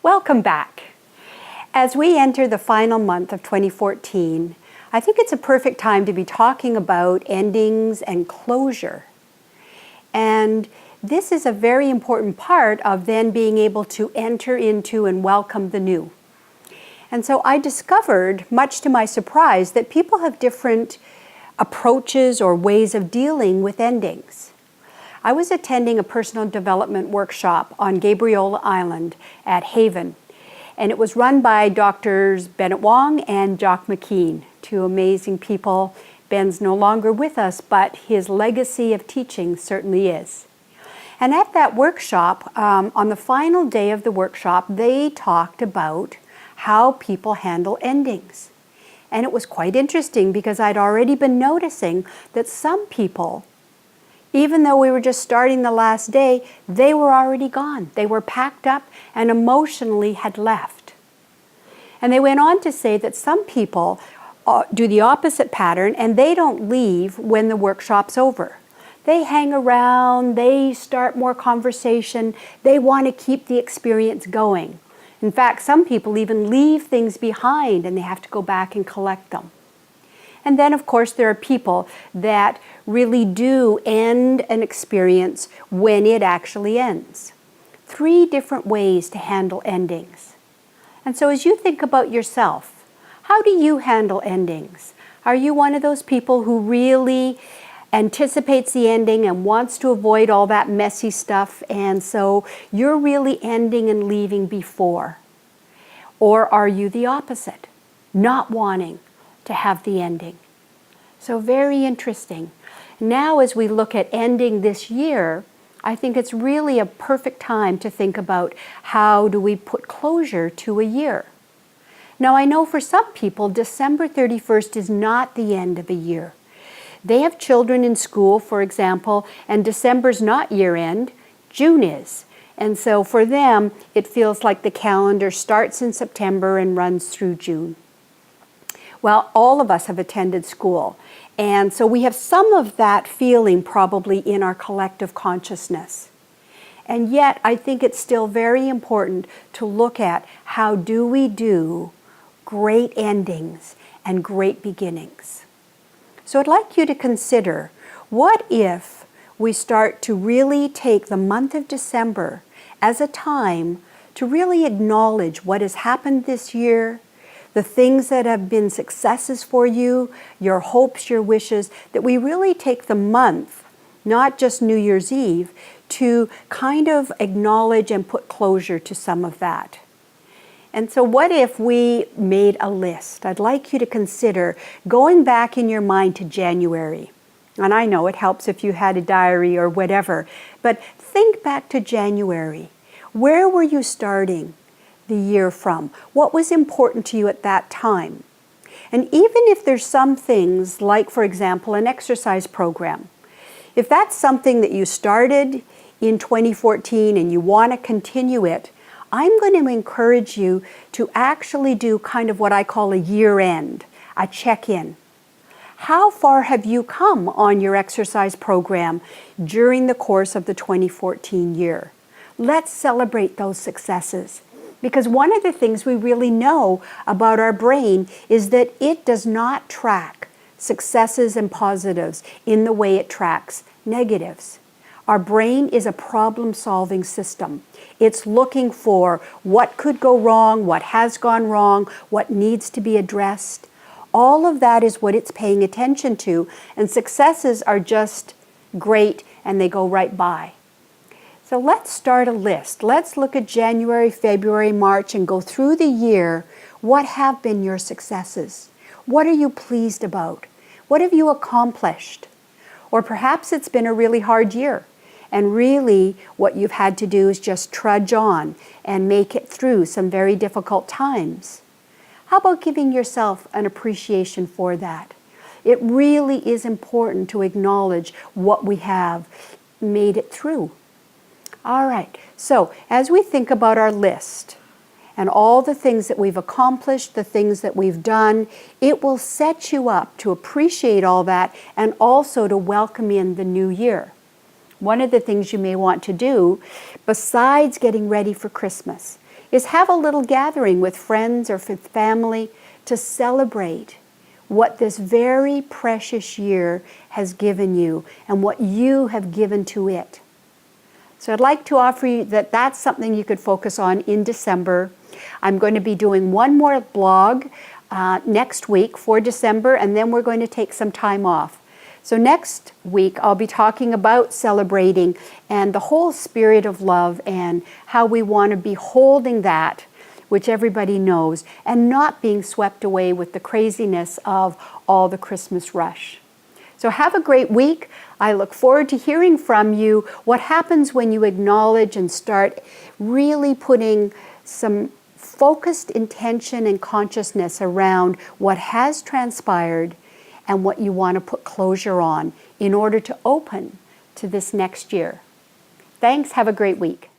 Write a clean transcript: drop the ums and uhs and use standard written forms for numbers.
Welcome back. As we enter the final month of 2014, I think it's a perfect time to be talking about endings and closure. And this is a very important part of then being able to enter into and welcome the new. And so I discovered, much to my surprise, that people have different approaches or ways of dealing with endings. I was attending a personal development workshop on Gabriola Island at Haven, and it was run by Drs. Bennett Wong and Jock McKean, two amazing people. Ben's no longer with us, but his legacy of teaching certainly is. And at that workshop, on the final day of the workshop, they talked about how people handle endings. And it was quite interesting because I'd already been noticing that some people, even though we were just starting the last day, they were already gone. They were packed up and emotionally had left. And they went on to say that some people do the opposite pattern and they don't leave when the workshop's over. They hang around, they start more conversation, they want to keep the experience going. In fact, some people even leave things behind and they have to go back and collect them. And then, of course, there are people that really do end an experience when it actually ends. 3 different ways to handle endings. And so as you think about yourself, how do you handle endings? Are you one of those people who really anticipates the ending and wants to avoid all that messy stuff, and so you're really ending and leaving before? Or are you the opposite, not wanting to have the ending? So very interesting. Now as we look at ending this year, I think it's really a perfect time to think about how do we put closure to a year. Now I know for some people December 31st is not the end of a year. They have children in school, for example, and December's not year end, June is. And so for them, it feels like the calendar starts in September and runs through June. Well, all of us have attended school, and so we have some of that feeling probably in our collective consciousness. And yet, I think it's still very important to look at how do we do great endings and great beginnings. So I'd like you to consider, what if we start to really take the month of December as a time to really acknowledge what has happened this year, the things that have been successes for you, your hopes, your wishes, that we really take the month, not just New Year's Eve, to kind of acknowledge and put closure to some of that. And so what if we made a list? I'd like you to consider going back in your mind to January. And I know it helps if you had a diary or whatever, but think back to January. Where were you starting the year from? What was important to you at that time? And even if there's some things, like for example, an exercise program, if that's something that you started in 2014 and you want to continue it, I'm going to encourage you to actually do kind of what I call a year-end, a check-in. How far have you come on your exercise program during the course of the 2014 year? Let's celebrate those successes. Because one of the things we really know about our brain is that it does not track successes and positives in the way it tracks negatives. Our brain is a problem-solving system. It's looking for what could go wrong, what has gone wrong, what needs to be addressed. All of that is what it's paying attention to, and successes are just great and they go right by. So let's start a list. Let's look at January, February, March and go through the year. What have been your successes? What are you pleased about? What have you accomplished? Or perhaps it's been a really hard year. And really what you've had to do is just trudge on and make it through some very difficult times. How about giving yourself an appreciation for that? It really is important to acknowledge what we have made it through. All right, so as we think about our list and all the things that we've accomplished, the things that we've done, it will set you up to appreciate all that and also to welcome in the new year. One of the things you may want to do, besides getting ready for Christmas, is have a little gathering with friends or with family to celebrate what this very precious year has given you and what you have given to it. So I'd like to offer you that that's something you could focus on in December. I'm going to be doing one more blog next week for December, and then we're going to take some time off. So next week I'll be talking about celebrating and the whole spirit of love and how we want to be holding that, which everybody knows, and not being swept away with the craziness of all the Christmas rush. So have a great week. I look forward to hearing from you what happens when you acknowledge and start really putting some focused intention and consciousness around what has transpired and what you want to put closure on in order to open to this next year. Thanks. Have a great week.